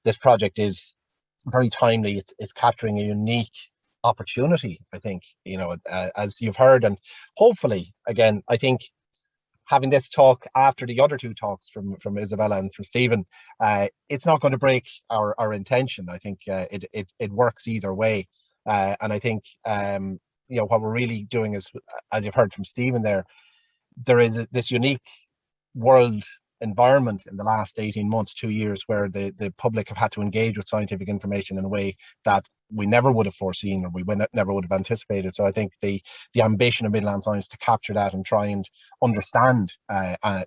this project is very timely. It's capturing a unique opportunity, I think, as you've heard, and hopefully, again, I think having this talk after the other two talks from Isabella and from Stephen, it's not going to break our intention. I think it works either way, and I think what we're really doing is, as you've heard from Stephen there is this unique world environment in the last 18 months, 2 years, where the public have had to engage with scientific information in a way that we never would have foreseen, or we never would have anticipated. So I think the ambition of Midlands Science to capture that and try and understand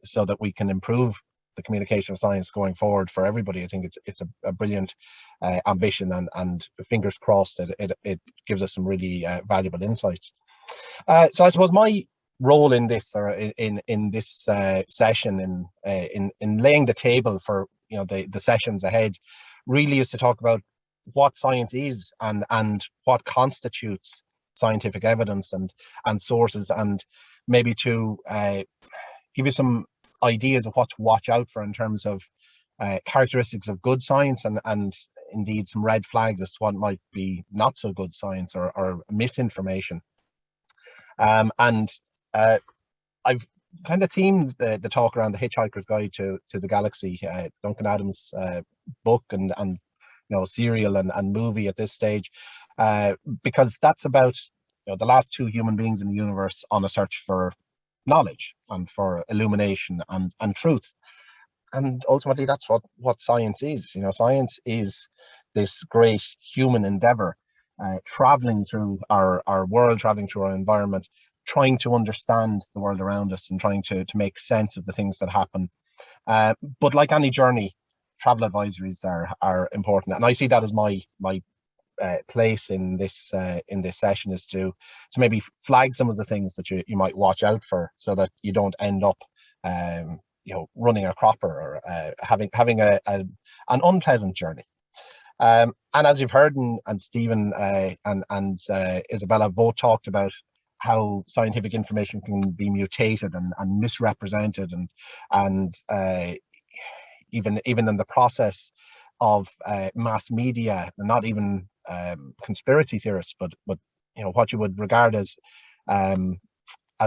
so that we can improve the communication of science going forward for everybody, I think it's a brilliant ambition, and fingers crossed that it gives us some really valuable insights. So I suppose my role in this, or in this session, in laying the table for the sessions ahead, really is to talk about what science is, and what constitutes scientific evidence and sources, and maybe to give you some ideas of what to watch out for in terms of characteristics of good science, and indeed some red flags as to what might be not so good science, or misinformation. I've kind of themed the talk around the Hitchhiker's Guide to the Galaxy, Duncan Adams' book and serial and movie at this stage, because that's about the last two human beings in the universe on a search for knowledge and for illumination and truth. And ultimately, that's what science is. Science is this great human endeavor, traveling through our world, traveling through our environment, trying to understand the world around us and trying to make sense of the things that happen. But like any journey, travel advisories are important, and I see that as my place in this session, is to maybe flag some of the things that you might watch out for, so that you don't end up running a cropper, or having an unpleasant journey. And as you've heard, and Stephen and Isabella have both talked about how scientific information can be mutated and misrepresented, and even in the process of mass media, not even conspiracy theorists, but what you would regard as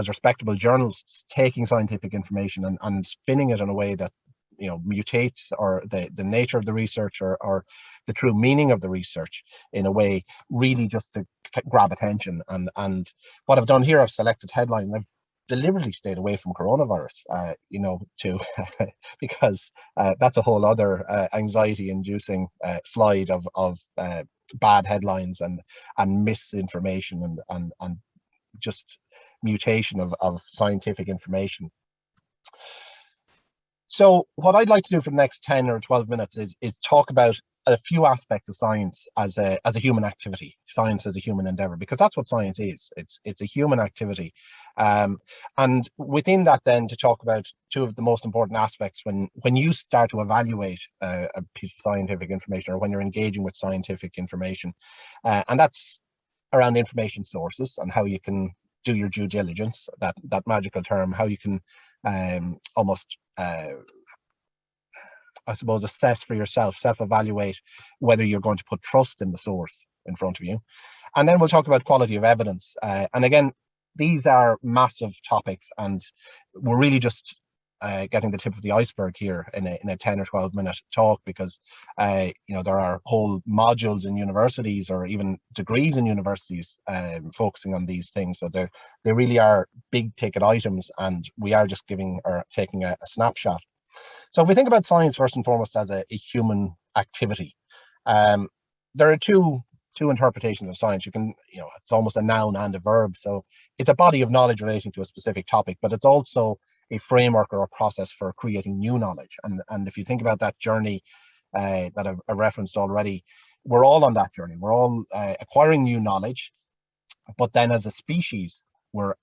respectable journalists, taking scientific information and spinning it in a way that mutates, or the nature of the research, or the true meaning of the research, in a way really just to grab attention. And what I've done here, I've selected headlines, and I've deliberately stayed away from coronavirus, because that's a whole other anxiety-inducing slide of bad headlines and misinformation and just mutation of scientific information. So what I'd like to do for the next 10 or 12 minutes is talk about a few aspects of science as a human activity, science as a human endeavor, because that's what science is. It's a human activity. And within that, then, to talk about two of the most important aspects when you start to evaluate a piece of scientific information, or when you're engaging with scientific information. And that's around information sources, and how you can do your due diligence, that magical term, how you can almost I suppose assess for yourself, self-evaluate whether you're going to put trust in the source in front of you. And then we'll talk about quality of evidence. And again, these are massive topics, and we're really just getting the tip of the iceberg here in a 10 or 12 minute talk, because there are whole modules in universities, or even degrees in universities, focusing on these things. So they really are big ticket items, and we are just taking a snapshot. So if we think about science first and foremost as a human activity, there are two interpretations of science. You can, it's almost a noun and a verb. So it's a body of knowledge relating to a specific topic, but it's also a framework or a process for creating new knowledge. And if you think about that journey that I've referenced already, we're all on that journey. We're all acquiring new knowledge, but then as a species, we're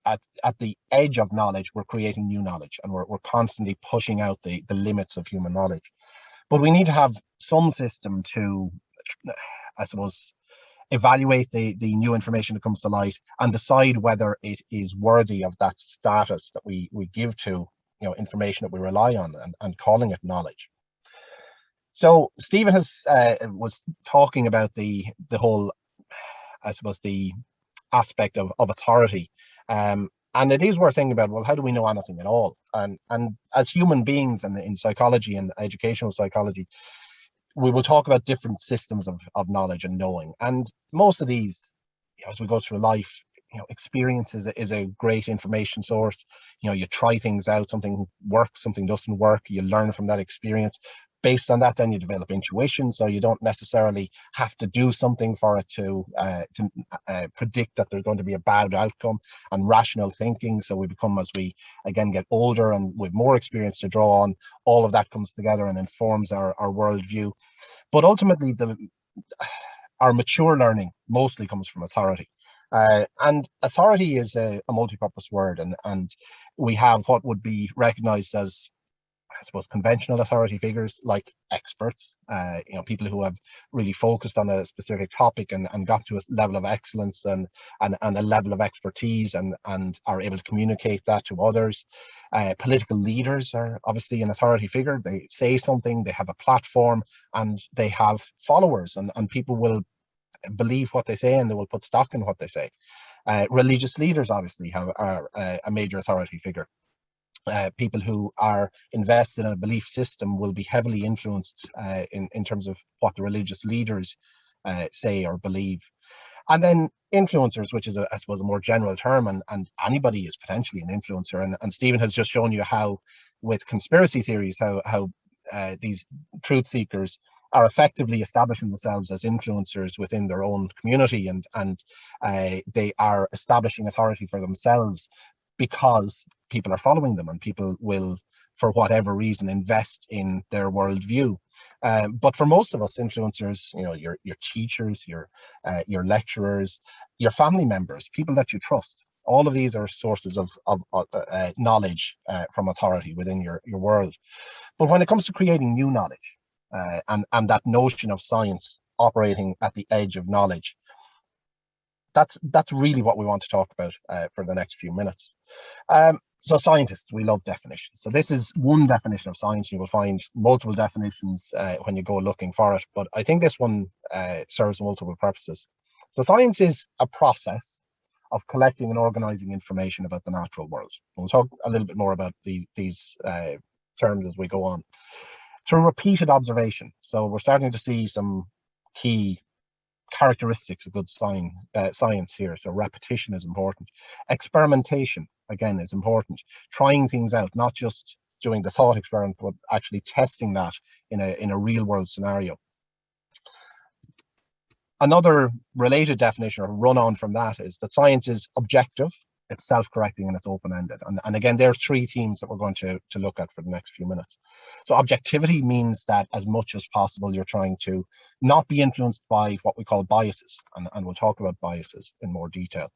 at the edge of knowledge. We're creating new knowledge, and we're constantly pushing out the limits of human knowledge. But we need to have some system to, I suppose, evaluate the new information that comes to light, and decide whether it is worthy of that status that we give to information that we rely on, and calling it knowledge. So Stephen has was talking about the whole, I suppose, the aspect of authority. And it is worth thinking about, well, how do we know anything at all? And as human beings, and in psychology and educational psychology, we will talk about different systems of knowledge and knowing. And most of these, as we go through life, experience is a great information source. You try things out, something works, something doesn't work, you learn from that experience. Based on that, then you develop intuition, so you don't necessarily have to do something for it to predict that there's going to be a bad outcome. And rational thinking, so we become, as we again get older and with more experience to draw on, all of that comes together and informs our worldview. But ultimately, our mature learning mostly comes from authority. And authority is a multi-purpose word, and we have what would be recognized as, I suppose, conventional authority figures like experts, people who have really focused on a specific topic and got to a level of excellence and a level of expertise and are able to communicate that to others. Political leaders are obviously an authority figure. They say something, they have a platform, and they have followers, and people will believe what they say and they will put stock in what they say. Religious leaders obviously are a major authority figure. People who are invested in a belief system will be heavily influenced in terms of what the religious leaders say or believe. And then influencers, which is, I suppose, a more general term, and anybody is potentially an influencer. And Stephen has just shown you how, with conspiracy theories, how these truth seekers are effectively establishing themselves as influencers within their own community, and they are establishing authority for themselves because people are following them, and people will, for whatever reason, invest in their worldview. But for most of us, influencers, your teachers, your lecturers, your family members, people that you trust, all of these are sources of knowledge from authority within your world. But when it comes to creating new knowledge, and that notion of science operating at the edge of knowledge, that's really what we want to talk about for the next few minutes. So scientists, we love definitions. So this is one definition of science. You will find multiple definitions when you go looking for it, but I think this one serves multiple purposes. So science is a process of collecting and organizing information about the natural world. We'll talk a little bit more about these terms as we go on. Through repeated observation. So we're starting to see some key characteristics of good science here. So repetition is important. Experimentation, again, is important. Trying things out, not just doing the thought experiment, but actually testing that in a real world scenario. Another related definition, or run on from that, is that science is objective, it's self-correcting, and it's open-ended. And again, there are three themes that we're going to look at for the next few minutes. So objectivity means that as much as possible, you're trying to not be influenced by what we call biases, and we'll talk about biases in more detail.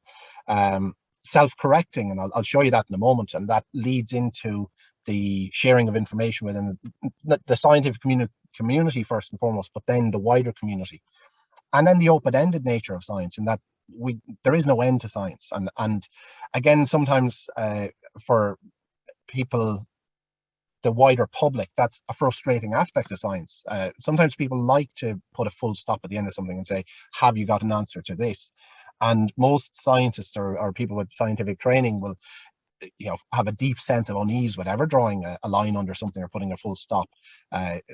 Self-correcting, and I'll show you that in a moment, and that leads into the sharing of information within the scientific community first and foremost, but then the wider community. And then the open-ended nature of science, in that there is no end to science. And again, sometimes for people, the wider public, that's a frustrating aspect of science. Sometimes people like to put a full stop at the end of something and say, have you got an answer to this? And most scientists or people with scientific training will have a deep sense of unease with ever drawing a line under something or putting a full stop.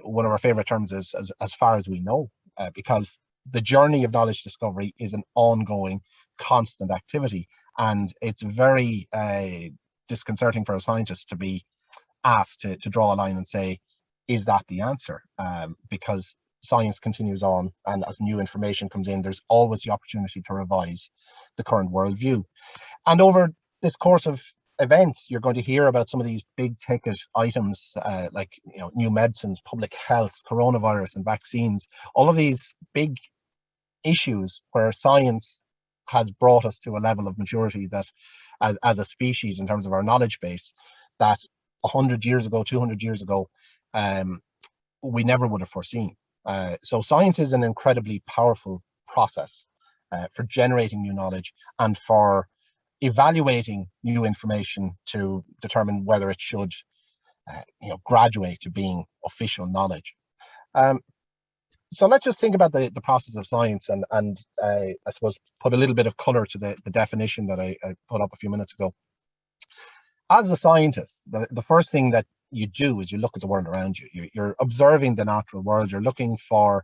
One of our favorite terms is as far as we know, because the journey of knowledge discovery is an ongoing, constant activity. And it's very disconcerting for a scientist to be asked to draw a line and say, is that the answer? Because science continues on, and as new information comes in, there's always the opportunity to revise the current worldview. And over this course of events, you're going to hear about some of these big ticket items, like new medicines, public health, coronavirus, and vaccines. All of these big issues where science has brought us to a level of maturity that, as a species, in terms of our knowledge base, that 100 years ago, 200 years ago, we never would have foreseen. So science is an incredibly powerful process for generating new knowledge and for evaluating new information to determine whether it should graduate to being official knowledge. Um, so let's just think about the process of science, and I suppose put a little bit of color to the definition that I put up a few minutes ago. As a scientist, the first thing that you do is you look at the world around you. You're observing the natural world. You're looking for,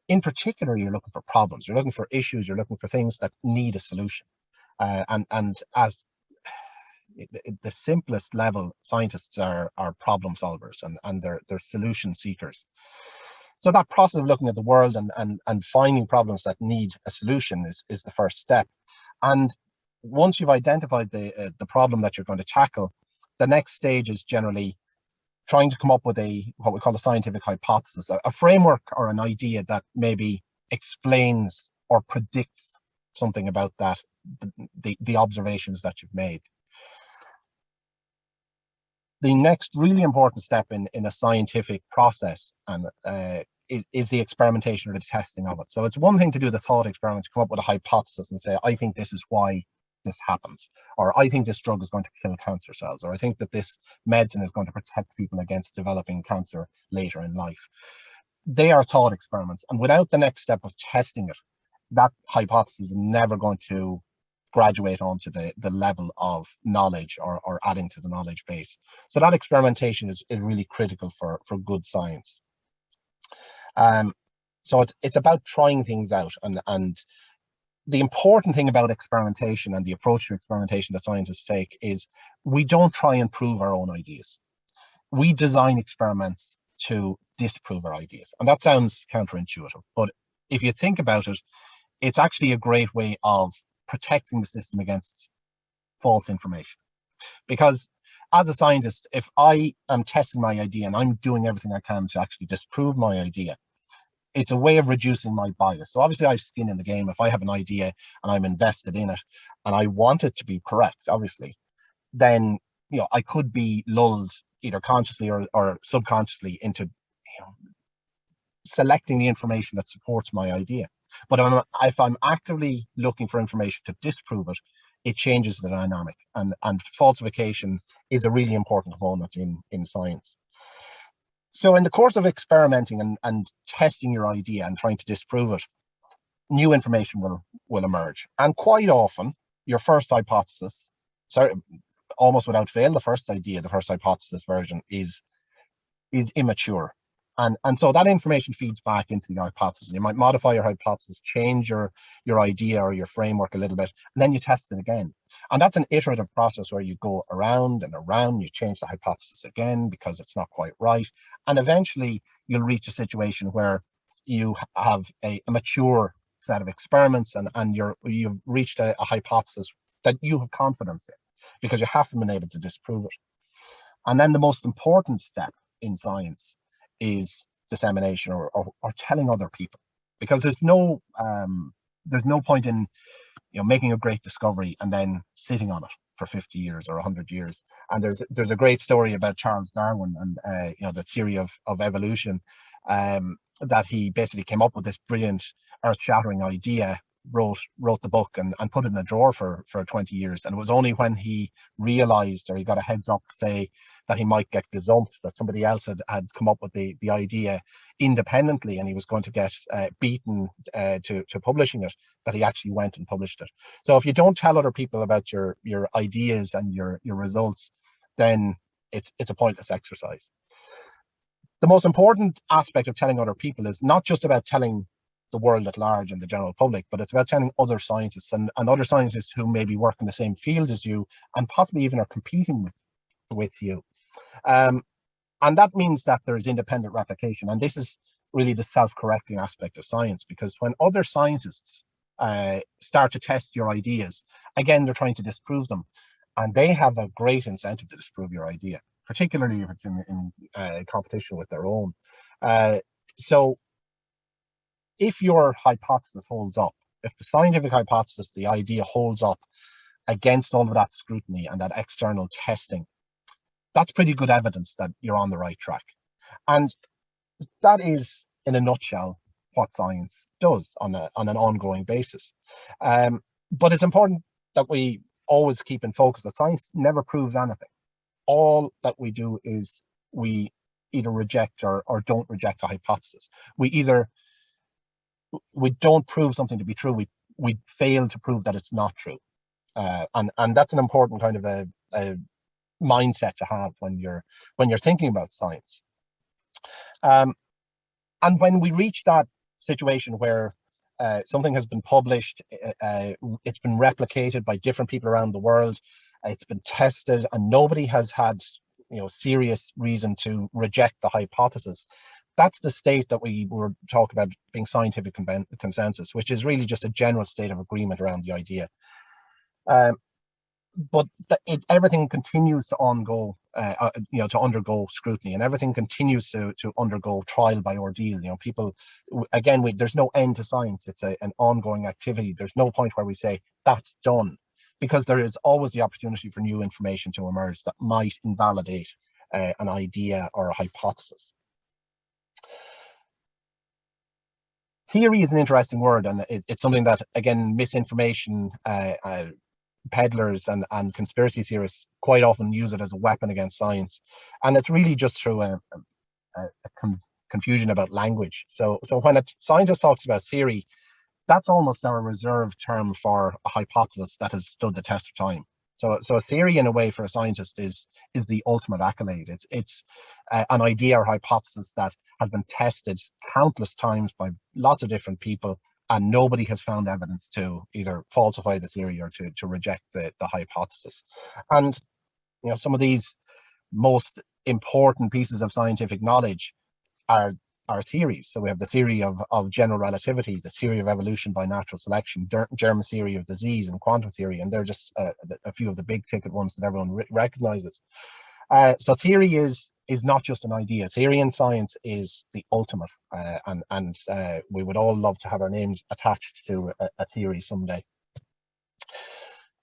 in particular, you're looking for problems. You're looking for issues. You're looking for things that need a solution. And as the simplest level, scientists are problem solvers, and they're solution seekers. So that process of looking at the world and finding problems that need a solution is the first step. And once you've identified the problem that you're going to tackle, the next stage is generally trying to come up with what we call a scientific hypothesis, a framework or an idea that maybe explains or predicts something about the observations that you've made. The next really important step in a scientific process is the experimentation or the testing of it. So it's one thing to do the thought experiment, to come up with a hypothesis and say, I think this is why this happens, or I think this drug is going to kill cancer cells, or I think that this medicine is going to protect people against developing cancer later in life. They are thought experiments, and without the next step of testing it, that hypothesis is never going to graduate onto the level of knowledge or adding to the knowledge base. So that experimentation is really critical for good science. So it's about trying things out, and the important thing about experimentation and the approach to experimentation that scientists take is we don't try and prove our own ideas. We design experiments to disprove our ideas. And that sounds counterintuitive, but if you think about it, it's actually a great way of protecting the system against false information. Because as a scientist, if I am testing my idea and I'm doing everything I can to actually disprove my idea, it's a way of reducing my bias. So obviously I have skin in the game. If I have an idea and I'm invested in it and I want it to be correct, obviously, then I could be lulled either consciously or subconsciously into selecting the information that supports my idea. But if I'm actively looking for information to disprove it, it changes the dynamic. And falsification is a really important component in science. So in the course of experimenting and testing your idea and trying to disprove it, new information will emerge. And quite often, your first hypothesis, almost without fail, the first hypothesis version is immature. And so that information feeds back into the hypothesis. You might modify your hypothesis, change your idea or your framework a little bit, and then you test it again. And that's an iterative process where you go around and around, you change the hypothesis again because it's not quite right. And eventually you'll reach a situation where you have a mature set of experiments and you've reached a hypothesis that you have confidence in because you haven't been able to disprove it. And then the most important step in science is dissemination or telling other people, because there's no point in making a great discovery and then sitting on it for 50 years or 100 years. And there's a great story about Charles Darwin and the theory of evolution, that he basically came up with this brilliant earth-shattering idea, wrote the book and put it in a drawer for 20 years. And it was only when he realized, or he got a heads up to say that he might get gazumped, that somebody else had come up with the idea independently and he was going to get beaten to publishing it, that he actually went and published it. So if you don't tell other people about your ideas and your results, then it's a pointless exercise. The most important aspect of telling other people is not just about telling the world at large and the general public, but it's about telling other scientists and other scientists who maybe work in the same field as you and possibly even are competing with you. And that means that there's independent replication. And this is really the self-correcting aspect of science, because when other scientists start to test your ideas, again, they're trying to disprove them. And they have a great incentive to disprove your idea, particularly if it's in competition with their own. So if your hypothesis holds up, if the scientific hypothesis, the idea holds up against all of that scrutiny and that external testing, that's pretty good evidence that you're on the right track. And that is, in a nutshell, what science does on an ongoing basis. But it's important that we always keep in focus that science never proves anything. All that we do is we either reject or don't reject a hypothesis. We don't prove something to be true. We fail to prove that it's not true. And that's an important kind of a mindset to have when you're thinking about science. And when we reach that situation where something has been published, it's been replicated by different people around the world, it's been tested, and nobody has had serious reason to reject the hypothesis, that's the state that we were talking about being scientific consensus, which is really just a general state of agreement around the idea. But everything continues to to undergo scrutiny, and everything continues to undergo trial by ordeal. People, again, there's no end to science. It's an ongoing activity. There's no point where we say that's done, because there is always the opportunity for new information to emerge that might invalidate an idea or a hypothesis. Theory is an interesting word, and it's something that, again, misinformation peddlers and conspiracy theorists quite often use it as a weapon against science, and it's really just through a confusion about language. So when a scientist talks about theory, that's almost our reserved term for a hypothesis that has stood the test of time. So a theory, in a way, for a scientist is the ultimate accolade. It's an idea or hypothesis that has been tested countless times by lots of different people, and nobody has found evidence to either falsify the theory or to reject the hypothesis. And some of these most important pieces of scientific knowledge are theories. So we have the theory of general relativity, the theory of evolution by natural selection, germ theory of disease, and quantum theory, and they're just a few of the big ticket ones that everyone recognizes. So theory is not just an idea. Theory in science is the ultimate, and we would all love to have our names attached to a theory someday.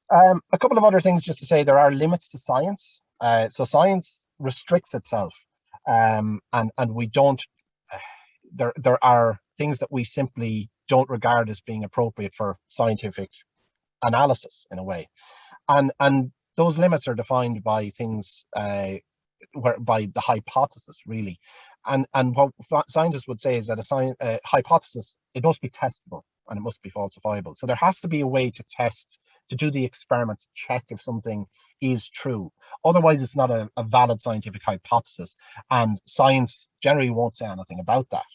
A couple of other things just to say: there are limits to science. So science restricts itself, and we don't. There are things that we simply don't regard as being appropriate for scientific analysis, in a way, and those limits are defined by things by the hypothesis, really. And what scientists would say is that a hypothesis, it must be testable and it must be falsifiable. So there has to be a way to test, to do the experiment, to check if something is true. Otherwise, it's not a valid scientific hypothesis, and science generally won't say anything about that.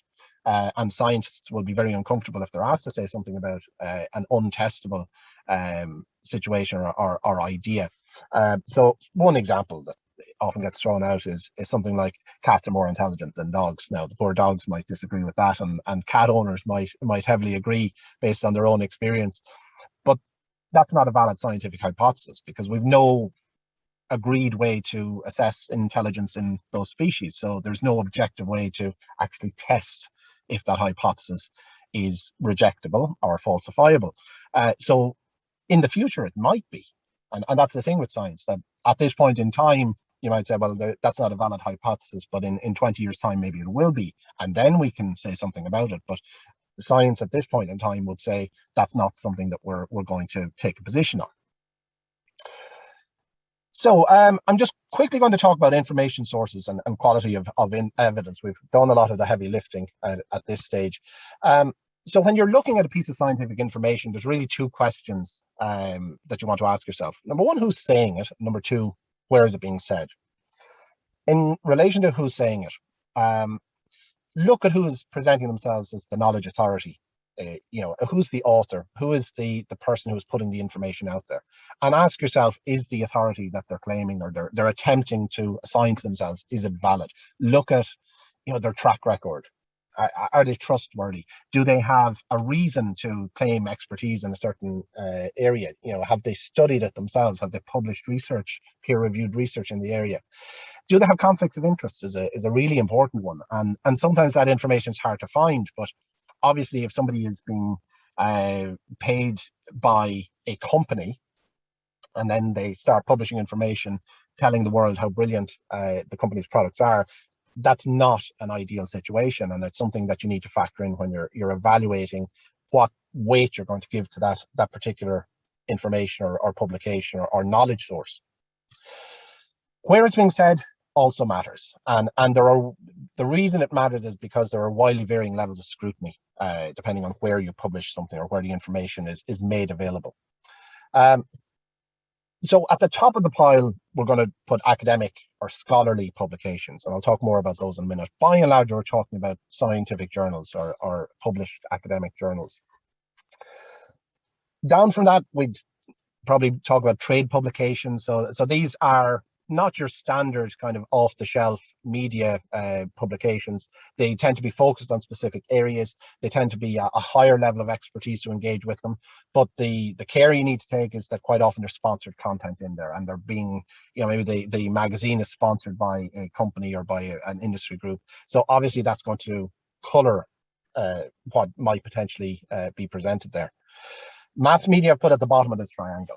And scientists will be very uncomfortable if they're asked to say something about an untestable situation or idea. So one example that often gets thrown out is something like cats are more intelligent than dogs. Now, the poor dogs might disagree with that, and cat owners might heavily agree based on their own experience. But that's not a valid scientific hypothesis, because we've no agreed way to assess intelligence in those species. So there's no objective way to actually test if that hypothesis is rejectable or falsifiable. So in the future, it might be. And that's the thing with science, that at this point in time, you might say, well, that's not a valid hypothesis, but in 20 years' time, maybe it will be. And then we can say something about it. But science at this point in time would say that's not something that we're going to take a position on. So I'm just quickly going to talk about information sources and quality of evidence. We've done a lot of the heavy lifting at this stage. So when you're looking at a piece of scientific information, there's really two questions that you want to ask yourself. Number one, who's saying it? Number two, where is it being said? In relation to who's saying it, look at who is presenting themselves as the knowledge authority. Who's the author? Who is the person who's putting the information out there? And ask yourself, is the authority that they're claiming or they're attempting to assign to themselves, is it valid? Look at their track record. Are they trustworthy? Do they have a reason to claim expertise in a certain area? Have they studied it themselves? Have they published research, peer-reviewed research in the area? Do they have conflicts of interest? Is a really important one, and sometimes that information is hard to find. But obviously, if somebody is being paid by a company, and then they start publishing information telling the world how brilliant the company's products are, that's not an ideal situation, and it's something that you need to factor in when you're evaluating what weight you're going to give to that particular information or publication or knowledge source. Where it's being said, also matters. And the reason it matters is because there are widely varying levels of scrutiny, depending on where you publish something or where the information is made available. So at the top of the pile, we're going to put academic or scholarly publications, and I'll talk more about those in a minute. By and large, we're talking about scientific journals or published academic journals. Down from that, we'd probably talk about trade publications. So these are not your standard kind of off-the-shelf media publications. They tend to be focused on specific areas. They tend to be a higher level of expertise to engage with them. But the care you need to take is that quite often there's sponsored content in there, and they're being, maybe the magazine is sponsored by a company or by an industry group. So obviously that's going to color what might potentially be presented there. Mass media are put at the bottom of this triangle.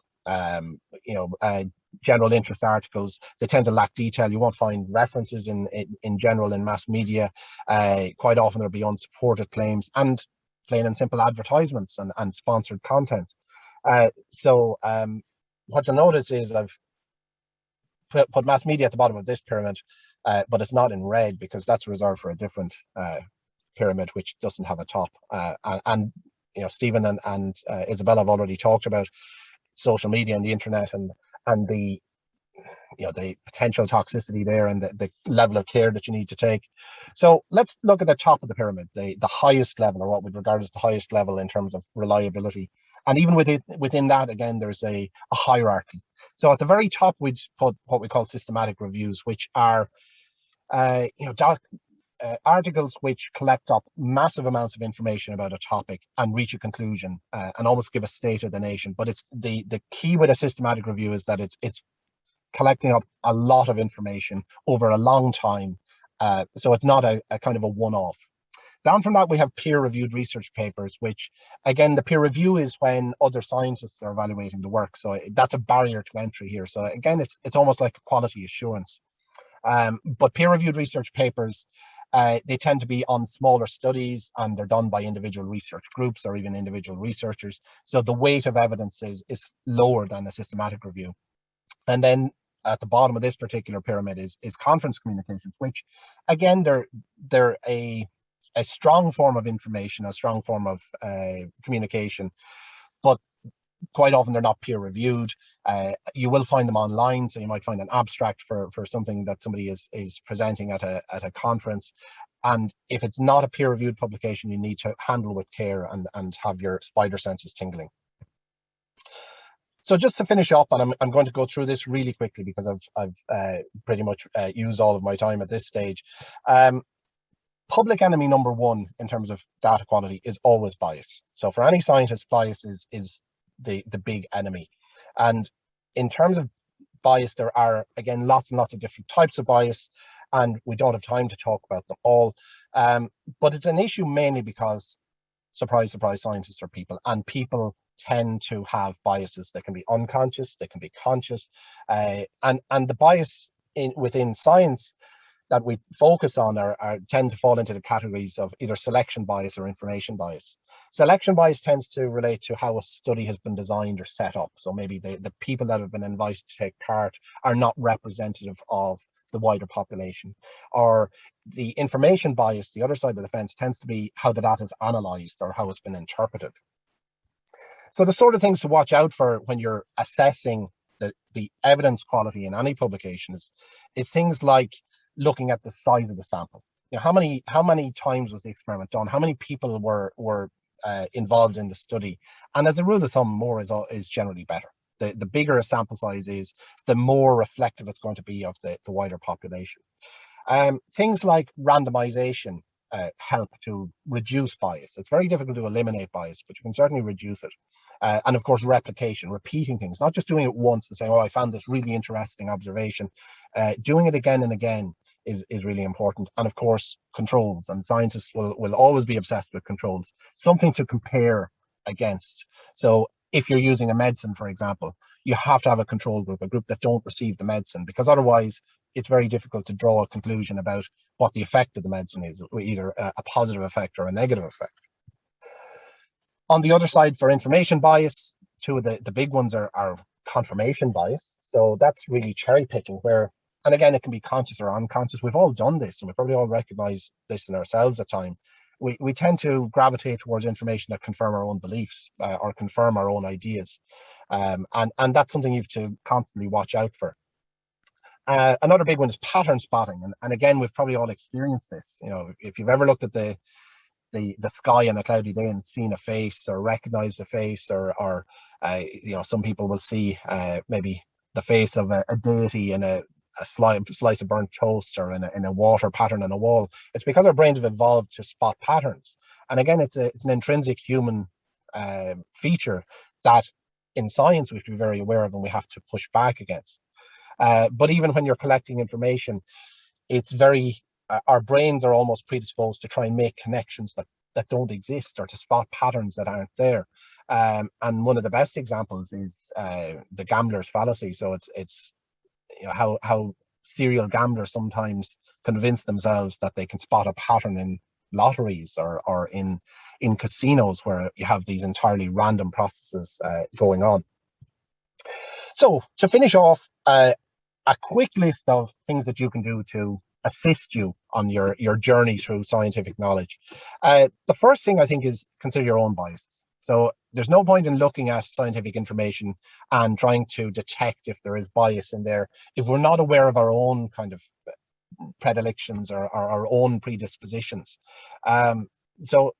General interest articles, they tend to lack detail. You won't find references in general in mass media. Quite often there'll be unsupported claims and plain and simple advertisements and sponsored content. So what you'll notice is I've put mass media at the bottom of this pyramid, but it's not in red because that's reserved for a different pyramid which doesn't have a top. And Stephen and Isabella have already talked about social media and the internet and the potential toxicity there and the level of care that you need to take. So let's look at the top of the pyramid, the highest level, or what we'd regard as the highest level in terms of reliability. And even within that, again, there's a hierarchy. So at the very top, we'd put what we call systematic reviews, which are articles which collect up massive amounts of information about a topic and reach a conclusion and almost give a state of the nation. But it's the key with a systematic review is that it's collecting up a lot of information over a long time. So it's not a kind of a one-off. Down from that, we have peer-reviewed research papers, which, again, the peer review is when other scientists are evaluating the work. So that's a barrier to entry here. So again, it's almost like quality assurance. But peer-reviewed research papers, they tend to be on smaller studies, and they're done by individual research groups or even individual researchers. So the weight of evidence is lower than a systematic review. And then at the bottom of this particular pyramid is conference communications, which, again, they're a strong form of information, a strong form of communication, but quite often they're not peer reviewed. You will find them online, so you might find an abstract for something that somebody is presenting at a conference. And if it's not a peer reviewed publication, you need to handle with care and have your spider senses tingling. So just to finish up, and I'm going to go through this really quickly because I've pretty much used all of my time at this stage. Public enemy number one in terms of data quality is always bias. So for any scientist, bias is the big enemy. And in terms of bias, there are, again, lots and lots of different types of bias, and we don't have time to talk about them all. But it's an issue mainly because, surprise, surprise, scientists are people, and people tend to have biases. They can be unconscious, they can be conscious, and the bias within science that we focus on tend to fall into the categories of either selection bias or information bias. Selection bias tends to relate to how a study has been designed or set up. So maybe the people that have been invited to take part are not representative of the wider population. Or the information bias, the other side of the fence, tends to be how the data is analysed or how it's been interpreted. So the sort of things to watch out for when you're assessing the evidence quality in any publication is things like looking at the size of the sample. How many times was the experiment done? How many people were involved in the study? And as a rule of thumb, more is generally better. The bigger a sample size is, the more reflective it's going to be of the wider population. Things like randomization help to reduce bias. It's very difficult to eliminate bias, but you can certainly reduce it. And of course, replication, repeating things, not just doing it once and saying, oh, I found this really interesting observation. Doing it again and again is really important. And of course, controls, and scientists will always be obsessed with controls, something to compare against. So if you're using a medicine, for example, you have to have a control group, a group that don't receive the medicine, because otherwise it's very difficult to draw a conclusion about what the effect of the medicine is, either a positive effect or a negative effect. On the other side, for information bias, two of the big ones are confirmation bias. So that's really cherry picking, where And again, it can be conscious or unconscious. We've all done this, and we probably all recognize this in ourselves at times. We tend to gravitate towards information that confirm our own beliefs or confirm our own ideas. And that's something you have to constantly watch out for. Another big one is pattern spotting. And again, we've probably all experienced this. You know, if you've ever looked at the sky on a cloudy day and seen a face or recognized a face, or you know, some people will see maybe the face of a deity in a slice of burnt toast or in a water pattern on a wall. It's because our brains have evolved to spot patterns. And again, it's an intrinsic human feature that in science we have to be very aware of and we have to push back against. But even when you're collecting information, it's very our brains are almost predisposed to try and make connections that don't exist, or to spot patterns that aren't there. And one of the best examples is the gambler's fallacy. So it's you know how serial gamblers sometimes convince themselves that they can spot a pattern in lotteries or in casinos, where you have these entirely random processes going on. So to finish off, a quick list of things that you can do to assist you on your journey through scientific knowledge. The first thing I think is consider your own biases. So there's no point in looking at scientific information and trying to detect if there is bias in there if we're not aware of our own kind of predilections or our own predispositions. So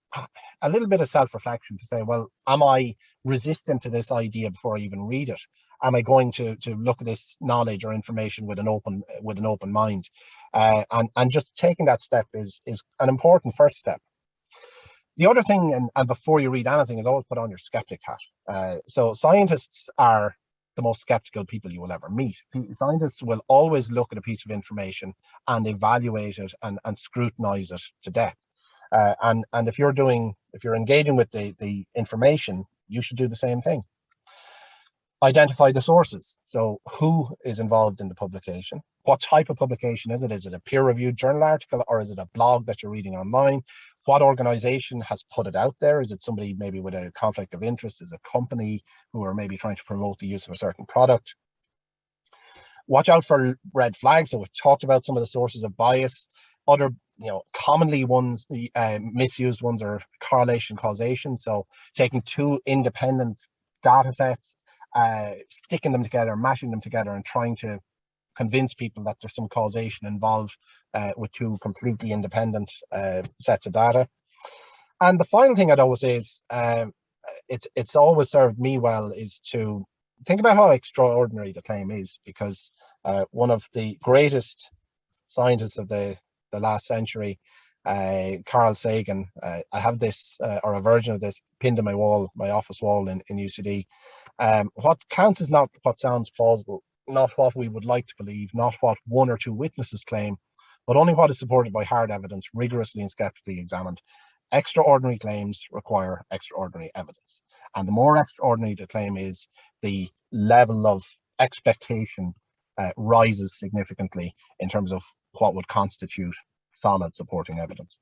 a little bit of self-reflection to say, well, am I resistant to this idea before I even read it? Am I going to look at this knowledge or information with an open mind? And just taking that step is an important first step. The other thing, and before you read anything, is always put on your skeptic hat. So scientists are the most skeptical people you will ever meet. Scientists will always look at a piece of information and evaluate it and scrutinize it to death. And if you're engaging with the information, you should do the same thing. Identify the sources. So who is involved in the publication? What type of publication is it? Is it a peer-reviewed journal article, or is it a blog that you're reading online? What organization has put it out there? Is it somebody maybe with a conflict of interest? Is it a company who are maybe trying to promote the use of a certain product? Watch out for red flags. So we've talked about some of the sources of bias. Other, commonly misused ones are correlation causation. So taking two independent data sets, sticking them together, mashing them together, and trying to convince people that there's some causation involved with two completely independent sets of data. And the final thing I'd always say is it's always served me well is to think about how extraordinary the claim is, because one of the greatest scientists of the last century, Carl Sagan, I have this or a version of this pinned to my office wall in UCD. What counts is not what sounds plausible, not what we would like to believe, not what one or two witnesses claim, but only what is supported by hard evidence, rigorously and skeptically examined. Extraordinary claims require extraordinary evidence. And the more extraordinary the claim is, the level of expectation rises significantly in terms of what would constitute solid supporting evidence.